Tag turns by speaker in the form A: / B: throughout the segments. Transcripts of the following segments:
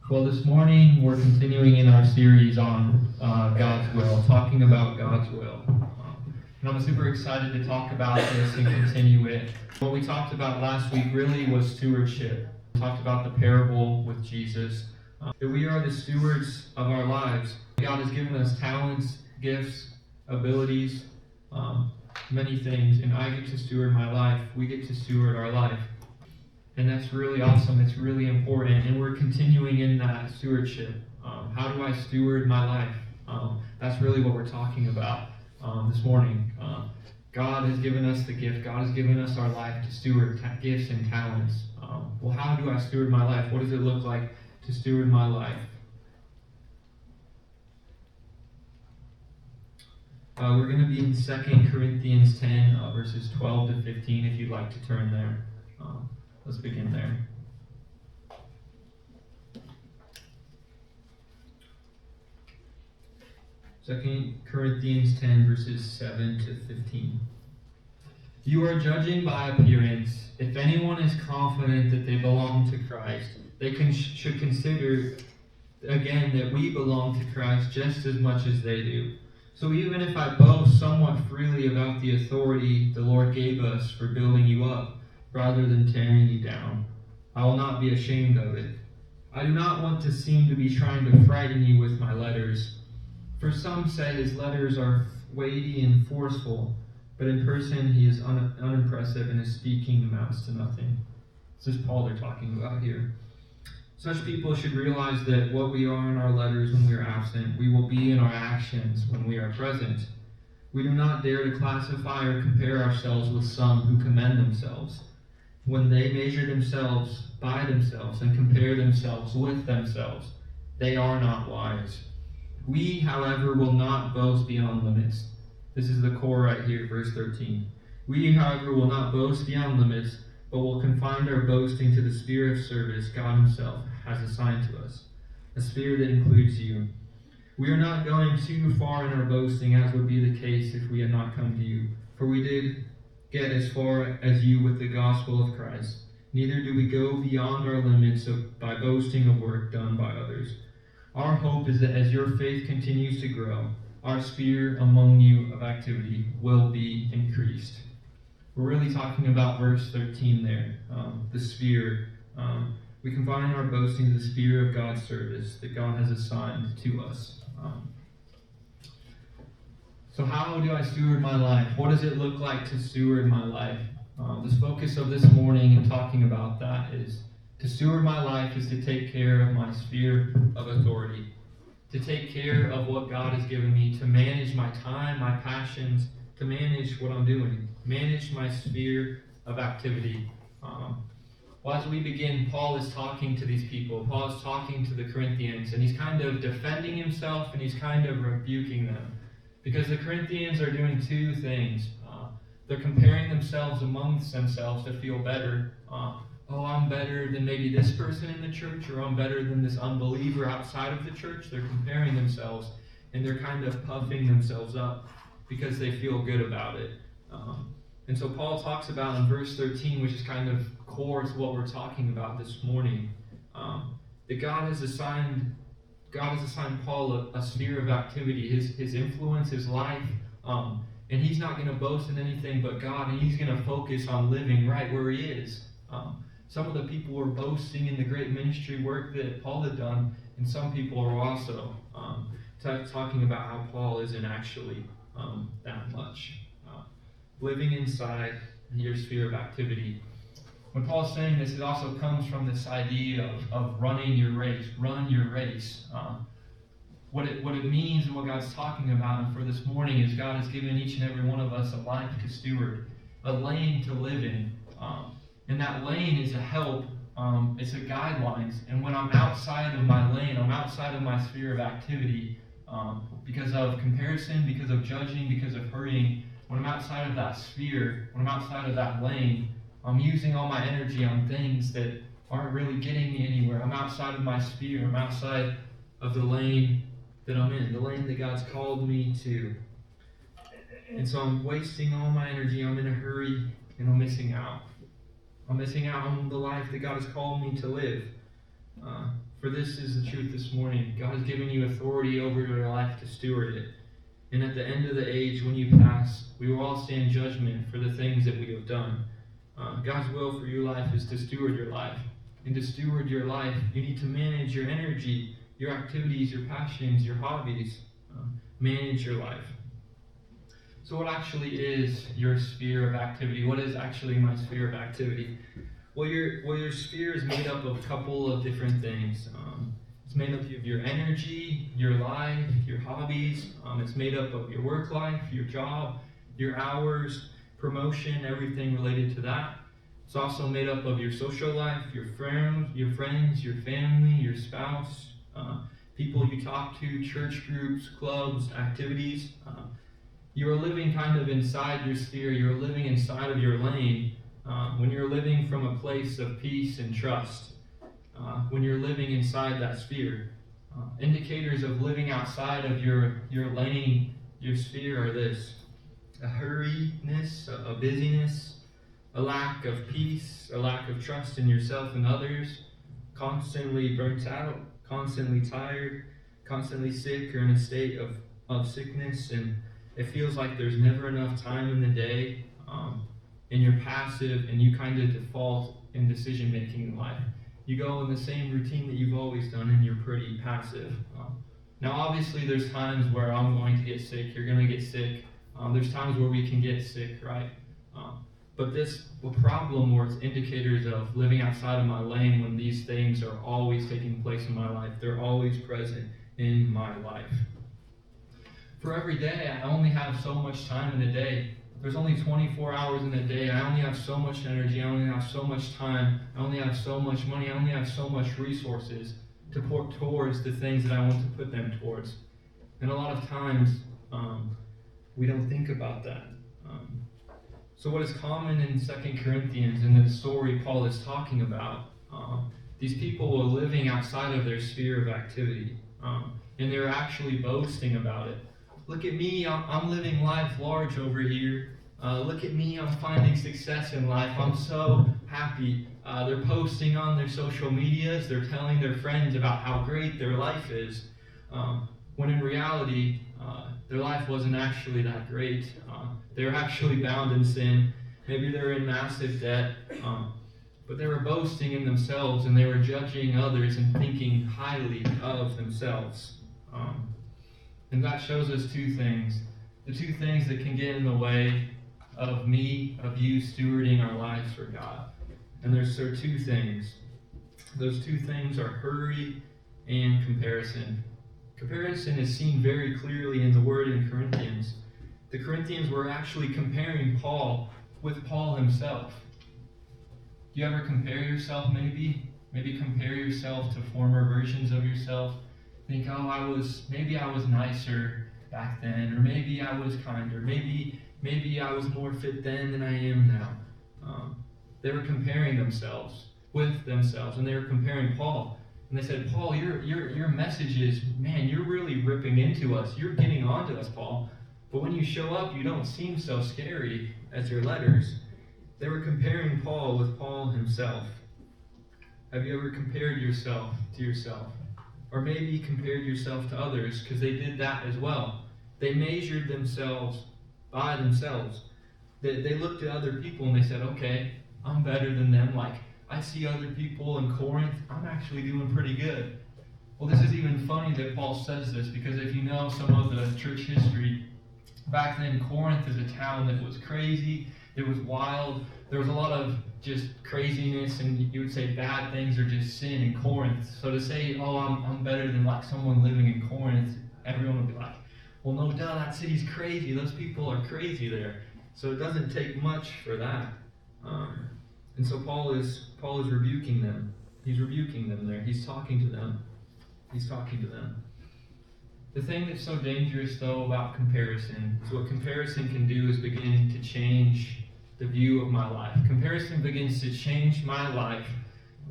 A: Well, this morning we're continuing in our series on God's will, talking about God's will. And I'm super excited to talk about this and continue it. What we talked about last week really was stewardship. We talked about the parable with Jesus, that we are the stewards of our lives. God has given us talents, gifts, abilities, many things, and I get to steward my life. We get to steward our life. And that's really awesome. It's really important. And we're continuing in that stewardship. How do I steward my life? That's really what we're talking about this morning. God has given us the gift. God has given us our life to steward gifts and talents. Well, how do I steward my life? What does it look like to steward my life? We're going to be in 2 Corinthians 10, verses 12 to 15, if you'd like to turn there. Let's begin there. Second Corinthians 10, verses 7 to 15. You are judging by appearance. If anyone is confident that they belong to Christ, they should consider again that we belong to Christ just as much as they do. So even if I boast somewhat freely about the authority the Lord gave us for building you up, rather than tearing you down, I will not be ashamed of it. I do not want to seem to be trying to frighten you with my letters. For some say his letters are weighty and forceful, but in person he is unimpressive and his speaking amounts to nothing. This is Paul they're talking about here. Such people should realize that what we are in our letters when we are absent, we will be in our actions when we are present. We do not dare to classify or compare ourselves with some who commend themselves. When they measure themselves by themselves and compare themselves with themselves, they are not wise. We, however, will not boast beyond limits. This is the core right here, verse 13. We, however, will not boast beyond limits, but will confine our boasting to the sphere of service God Himself has assigned to us, a sphere that includes you. We are not going too far in our boasting, as would be the case if we had not come to you, for we did get as far as you with the gospel of Christ. Neither do we go beyond our limits by boasting of work done by others. Our hope is that as your faith continues to grow, our sphere among you of activity will be increased. We're really talking about verse 13 there, the sphere. We confine our boasting to the sphere of God's service that God has assigned to us. So how do I steward my life? What does it look like to steward my life? The focus of this morning and talking about that is to steward my life is to take care of my sphere of authority, to take care of what God has given me, to manage my time, my passions, to manage what I'm doing, manage my sphere of activity. Well, as we begin, Paul is talking to these people. Paul is talking to the Corinthians, and he's kind of defending himself and he's kind of rebuking them. Because the Corinthians are doing two things. They're comparing themselves amongst themselves to feel better. I'm better than maybe this person in the church, or I'm better than this unbeliever outside of the church. They're comparing themselves, and they're kind of puffing themselves up because they feel good about it. And so Paul talks about in verse 13, which is kind of core to what we're talking about this morning, that God has assigned Paul a sphere of activity, his influence, his life, and he's not going to boast in anything but God, and he's going to focus on living right where he is. Some of the people were boasting in the great ministry work that Paul had done, and some people are also talking about how Paul isn't actually that much. Living inside your sphere of activity. When Paul's saying this, it also comes from this idea of running your race. Run your race. What it means and what God's talking about, and for this morning, is God has given each and every one of us a life to steward, a lane to live in. And that lane is a help. It's a guidelines. And when I'm outside of my lane, I'm outside of my sphere of activity, because of comparison, because of judging, because of hurrying, when I'm outside of that sphere, when I'm outside of that lane, I'm using all my energy on things that aren't really getting me anywhere. I'm outside of my sphere. I'm outside of the lane that I'm in, the lane that God's called me to. And so I'm wasting all my energy. I'm in a hurry, and I'm missing out. I'm missing out on the life that God has called me to live. For this is the truth this morning. God has given you authority over your life to steward it. And at the end of the age, when you pass, we will all stand judgment for the things that we have done. God's will for your life is to steward your life. And to steward your life, you need to manage your energy, your activities, your passions, your hobbies. Manage your life. So what actually is your sphere of activity? What is actually my sphere of activity? Well, your sphere is made up of a couple of different things. It's made up of your energy, your life, your hobbies. It's made up of your work life, your job, your hours, promotion, everything related to that. It's also made up of your social life, your friends, your family, your spouse, people you talk to, church groups, clubs, activities. You're living kind of inside your sphere. You're living inside of your lane when you're living from a place of peace and trust. When you're living inside that sphere. Indicators of living outside of your lane, your sphere are this: a hurriedness, a busyness, a lack of peace, a lack of trust in yourself and others, constantly burnt out, constantly tired, constantly sick or in a state of sickness, and it feels like there's never enough time in the day, and you're passive and you kind of default in decision making in life. You go in the same routine that you've always done and you're pretty passive. Now obviously there's times where I'm going to get sick, you're going to get sick. There's times where we can get sick, right? But this problem, or it's indicators of living outside of my lane, when these things are always taking place in my life. They're always present in my life. For every day, I only have so much time in the day. There's only 24 hours in a day. I only have so much energy. I only have so much time. I only have so much money. I only have so much resources to put towards the things that I want to put them towards. And a lot of times, we don't think about that. So what is common in 2 Corinthians, in the story Paul is talking about, these people were living outside of their sphere of activity. And they're actually boasting about it. Look at me, I'm living life large over here. Look at me, I'm finding success in life. I'm so happy. They're posting on their social medias. They're telling their friends about how great their life is. When in reality, their life wasn't actually that great. They were actually bound in sin. Maybe they were in massive debt. But they were boasting in themselves, and they were judging others and thinking highly of themselves. And that shows us two things. The two things that can get in the way of me, of you, stewarding our lives for God. And there are two things. Those two things are hurry and comparison. Comparison is seen very clearly in the word in Corinthians. The Corinthians were actually comparing Paul with Paul himself. Do you ever compare yourself maybe? Maybe compare yourself to former versions of yourself. Think, maybe I was nicer back then, or maybe I was kinder, maybe I was more fit then than I am now. They were comparing themselves with themselves, and they were comparing Paul. And they said, Paul, your message is, man, you're really ripping into us. You're getting onto us, Paul. But when you show up, you don't seem so scary as your letters. They were comparing Paul with Paul himself. Have you ever compared yourself to yourself? Or maybe compared yourself to others, because they did that as well. They measured themselves by themselves. They looked at other people and they said, okay, I'm better than them. Like, I see other people in Corinth, I'm actually doing pretty good. Well, this is even funny that Paul says this, because if you know some of the church history, back then Corinth is a town that was crazy, it was wild, there was a lot of just craziness, and you would say bad things or just sin in Corinth. So to say, oh, I'm better than like someone living in Corinth, everyone would be like, well, no duh, that city's crazy, those people are crazy there. So it doesn't take much for that. And so Paul is rebuking them. He's rebuking them there. He's talking to them. The thing that's so dangerous, though, about comparison is what comparison can do is begin to change the view of my life. Comparison begins to change my life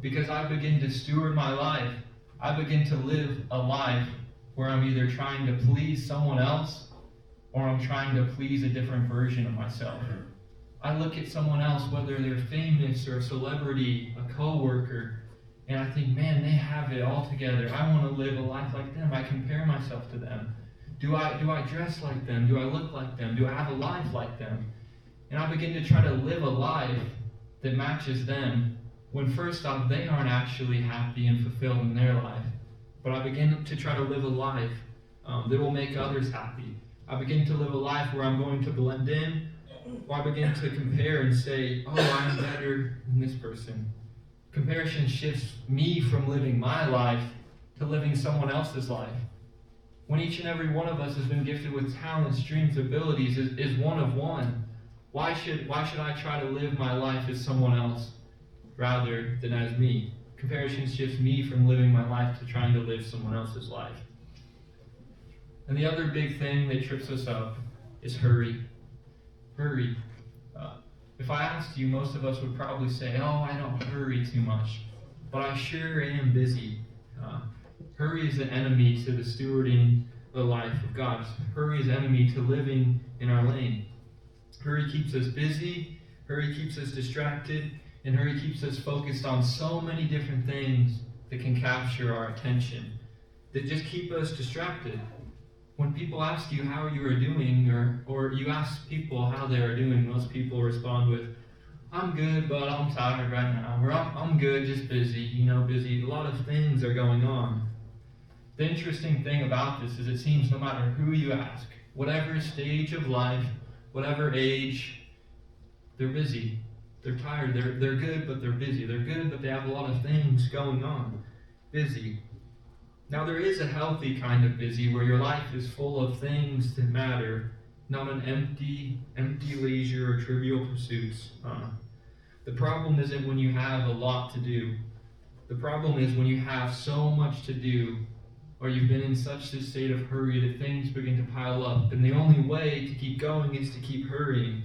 A: because I begin to steward my life. I begin to live a life where I'm either trying to please someone else or I'm trying to please a different version of myself. I look at someone else, whether they're famous or a celebrity, a coworker, And I think, man, they have it all together. I want to live a life like them. I compare myself to them. Do I dress like them? Do I look like them? Do I have a life like them? And I begin to try to live a life that matches them, when first off, they aren't actually happy and fulfilled in their life. But I begin to try to live a life that will make others happy. I begin to live a life where I'm going to blend in, or I begin to compare and say, oh, I'm better than this person. Comparison shifts me from living my life to living someone else's life. When each and every one of us has been gifted with talents, dreams, abilities, is one of one. Why should I try to live my life as someone else rather than as me? Comparison shifts me from living my life to trying to live someone else's life. And the other big thing that trips us up is hurry. Hurry. If I asked you, most of us would probably say, oh, I don't hurry too much. But I sure am busy. Hurry is the enemy to the stewarding the life of God. Hurry is enemy to living in our lane. Hurry keeps us busy. Hurry keeps us distracted. And hurry keeps us focused on so many different things that can capture our attention, that just keep us distracted. When people ask you how you are doing, or you ask people how they are doing, most people respond with, I'm good, but I'm tired right now. Or I'm good, just busy, busy. A lot of things are going on. The interesting thing about this is it seems no matter who you ask, whatever stage of life, whatever age, they're busy. They're tired. They're good, but they're busy. They're good, but they have a lot of things going on. Busy. Now, there is a healthy kind of busy where your life is full of things that matter, not an empty leisure or trivial pursuits. The problem isn't when you have a lot to do. The problem is when you have so much to do, or you've been in such a state of hurry that things begin to pile up, and the only way to keep going is to keep hurrying.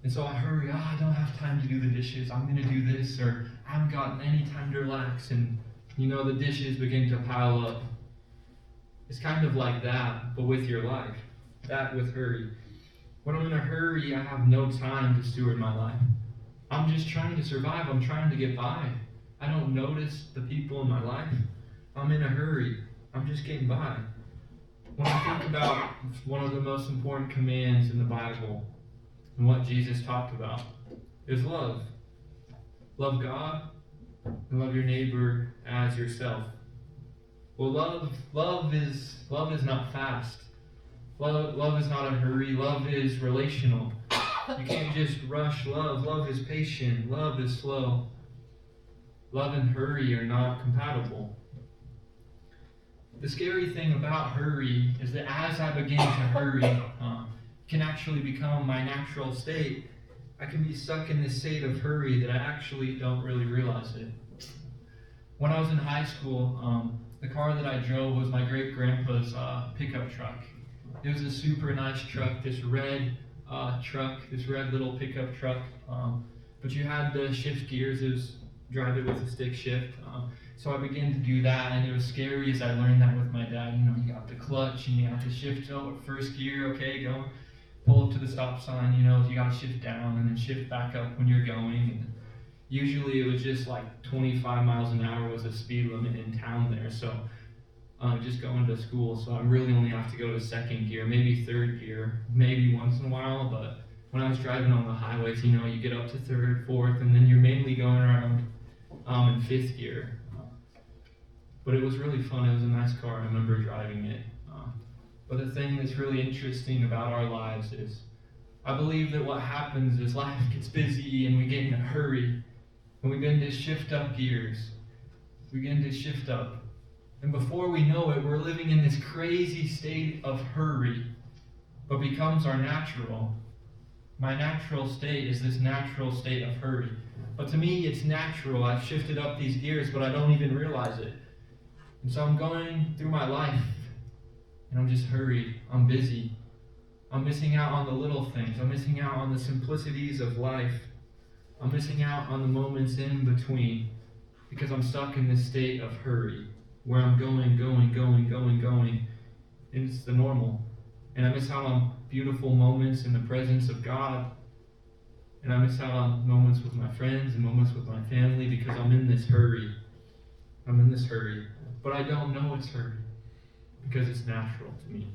A: And so I hurry, I don't have time to do the dishes, I'm going to do this, or I haven't got any time to relax, and the dishes begin to pile up. It's kind of like that, but with your life. That with hurry. When I'm in a hurry, I have no time to steward my life. I'm just trying to survive. I'm trying to get by. I don't notice the people in my life. I'm in a hurry. I'm just getting by. When I think about one of the most important commands in the Bible and what Jesus talked about is love. Love God and love your neighbor as yourself. Well, love is not fast. Love is not a hurry. Love is relational. You can't just rush love. Love is patient. Love is slow. Love and hurry are not compatible. The scary thing about hurry is that as I begin to hurry, can actually become my natural state. I can be stuck in this state of hurry that I actually don't really realize it. When I was in high school, the car that I drove was my great-grandpa's pickup truck. It was a super nice truck, this red little pickup truck. But you had to shift gears, drive it with a stick shift. So I began to do that, and it was scary as I learned that with my dad. You got the clutch, and you have to shift first gear, okay, go. Pull up to the stop sign, you got to shift down, and then shift back up when you're going. And usually it was just like 25 miles an hour was the speed limit in town there. So just going to school, so I really only have to go to second gear, maybe third gear, maybe once in a while. But when I was driving on the highways, you get up to third, fourth, and then you're mainly going around in fifth gear. But it was really fun. It was a nice car. I remember driving it. But the thing that's really interesting about our lives is I believe that what happens is life gets busy and we get in a hurry. And we begin to shift up gears. We begin to shift up. And before we know it, we're living in this crazy state of hurry, but becomes our natural. My natural state is this natural state of hurry. But to me, it's natural. I've shifted up these gears, but I don't even realize it. And so I'm going through my life, and I'm just hurried. I'm busy. I'm missing out on the little things. I'm missing out on the simplicities of life. I'm missing out on the moments in between because I'm stuck in this state of hurry where I'm going. And it's the normal. And I miss out on beautiful moments in the presence of God. And I miss out on moments with my friends and moments with my family because I'm in this hurry. I'm in this hurry, but I don't know it's hurry because it's natural to me.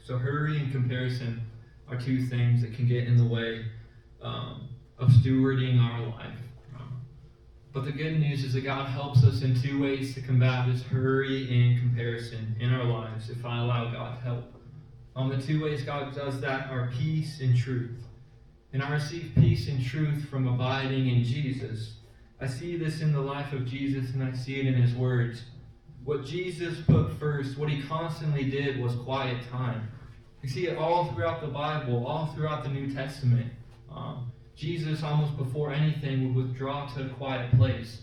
A: So hurry and comparison are two things that can get in the way of stewarding our life. But the good news is that God helps us in two ways to combat this hurry and comparison in our lives if I allow God to help. The two ways God does that are peace and truth. And I receive peace and truth from abiding in Jesus. I see this in the life of Jesus, and I see it in his words. What Jesus put first, what he constantly did, was quiet time. You see it all throughout the Bible, all throughout the New Testament. Jesus, almost before anything, would withdraw to a quiet place.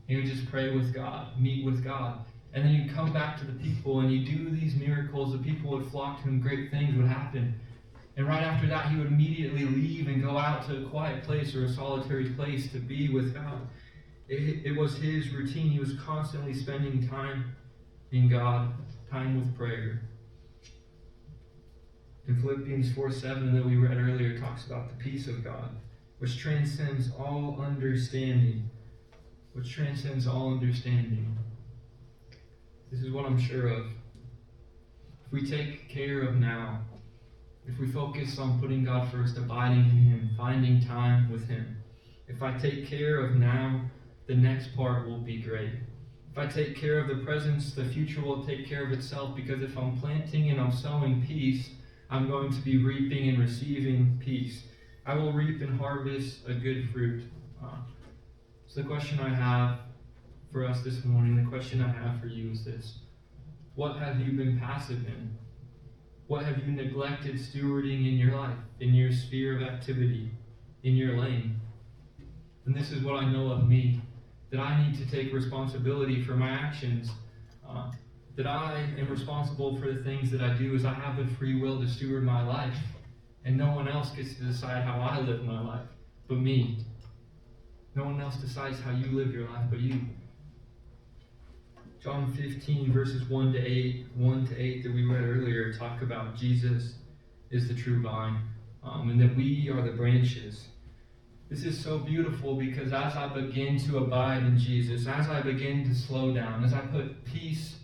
A: He would just pray with God, meet with God. And then he'd come back to the people, and he'd do these miracles. The people would flock to him. Great things would happen. And right after that, he would immediately leave and go out to a quiet place or a solitary place to be with God. It was his routine. He was constantly spending time in God, time with prayer. In Philippians 4:7 that we read earlier, it talks about the peace of God, which transcends all understanding. Which transcends all understanding. This is what I'm sure of. If we take care of now, if we focus on putting God first, abiding in him, finding time with him, if I take care of now, the next part will be great. If I take care of the present, the future will take care of itself, because if I'm planting and I'm sowing peace, I'm going to be reaping and receiving peace. I will reap and harvest a good fruit. So the question I have for us this morning, the question I have for you is this. What have you been passive in? What have you neglected stewarding in your life, in your sphere of activity, in your lane? And this is what I know of me, that I need to take responsibility for my actions, that I am responsible for the things that I do, as I have the free will to steward my life, and no one else gets to decide how I live my life but me. No one else decides how you live your life but you. John 15, verses 1 to 8 that we read earlier, talk about Jesus is the true vine, and that we are the branches. This is so beautiful, because as I begin to abide in Jesus, as I begin to slow down, as I put peace,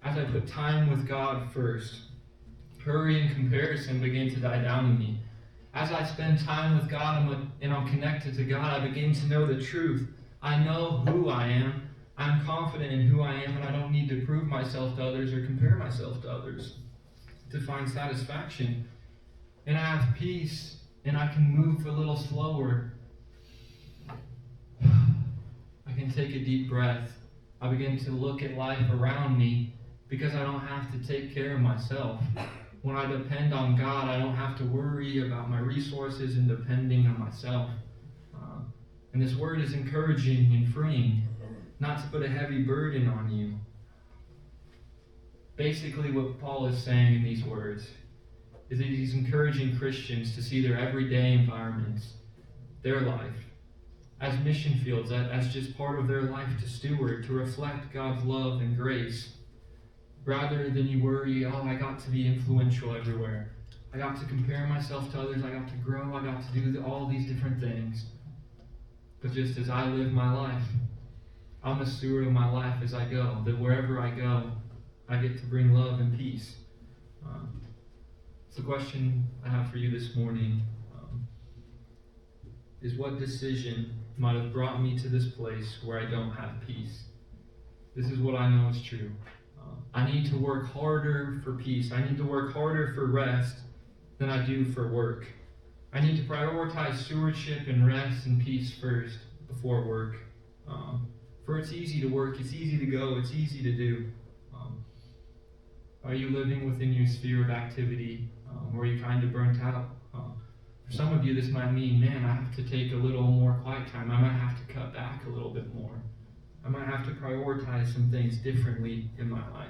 A: as I put time with God first, hurry and comparison begin to die down in me. As I spend time with God and I'm connected to God, I begin to know the truth. I know who I am. I'm confident in who I am, and I don't need to prove myself to others or compare myself to others to find satisfaction. And I have peace, and I can move a little slower. I can take a deep breath. I begin to look at life around me, because I don't have to take care of myself. When I depend on God, I don't have to worry about my resources and depending on myself. And this word is encouraging and freeing, not to put a heavy burden on you. Basically, what Paul is saying in these words is that he's encouraging Christians to see their everyday environments, their life, as mission fields, as just part of their life to steward, to reflect God's love and grace. Rather than you worry, I got to be influential everywhere. I got to compare myself to others. I got to grow. I got to do all these different things. But just as I live my life, I'm a steward of my life as I go. That wherever I go, I get to bring love and peace. So the question I have for you this morning is, what decision might have brought me to this place where I don't have peace? This is what I know is true. I need to work harder for peace. I need to work harder for rest than I do for work. I need to prioritize stewardship and rest and peace first before work. For it's easy to work, it's easy to go, it's easy to do. Are you living within your sphere of activity, or are you kind of burnt out? For some of you, this might mean, man, I have to take a little more quiet time. I might have to cut back a little bit more. I might have to prioritize some things differently in my life.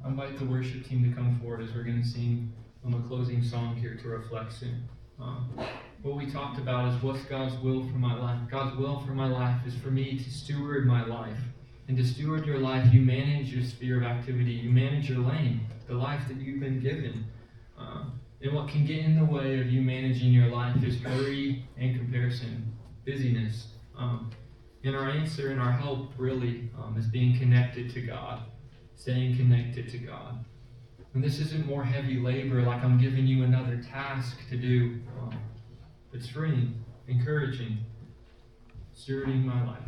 A: I invite the worship team to come forward as we're going to sing a closing song here to reflect soon. What we talked about is, what's God's will for my life? God's will for my life is for me to steward my life. And to steward your life, you manage your sphere of activity. You manage your lane, the life that you've been given. And what can get in the way of you managing your life is hurry and comparison, busyness. And our answer and our help really is being connected to God, staying connected to God. And this isn't more heavy labor like I'm giving you another task to do. It's freeing, encouraging, stewarding my life.